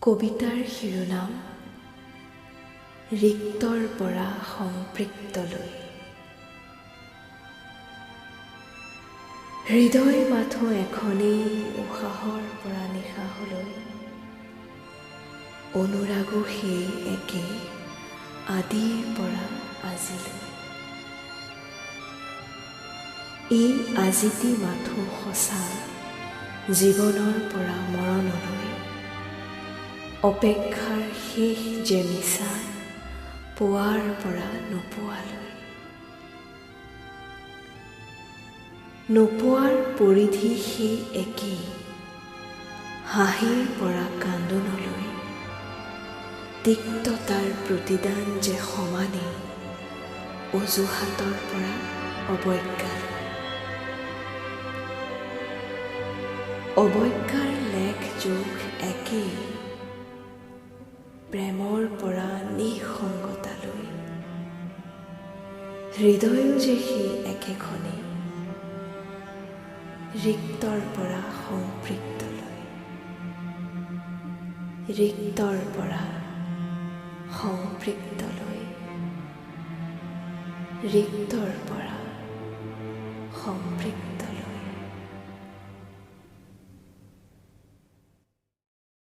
কবিতাৰ শিৰোনাম ৰিক্তৰ পৰা সম্পৃক্তলৈ। হৃদয় মাথো এখনেই উশাহৰ পৰা নিশাহলৈ, অনুৰাগো সেই একে আদিৰ পৰা আজিলৈ। ই আজিতি মাথো সঁচা জীৱনৰ পৰা মৰণলৈ, অপেক্ষাৰ শেষ যে মিছা পোৱাৰ পৰা নোপোৱালৈ। নোপোৱাৰ পৰিধি সেই একেই হাঁহিৰ পৰা কান্দোনলৈ, তিক্ততাৰ প্ৰতিদান যে সমানেই অজুহাতৰ পৰা অৱজ্ঞালৈ। অৱজ্ঞাৰ লেখ যোগ একেই প্ৰেমৰ পৰা নিঃসংগতালৈ, হৃদয়ো যে সেই একেখনেই ৰিক্তৰ পৰা সম্পৃক্তলৈ। ৰিক্তৰ পৰা সম্পৃক্তলৈ, ৰিক্তৰ পৰা সম্পৃক্তলৈ।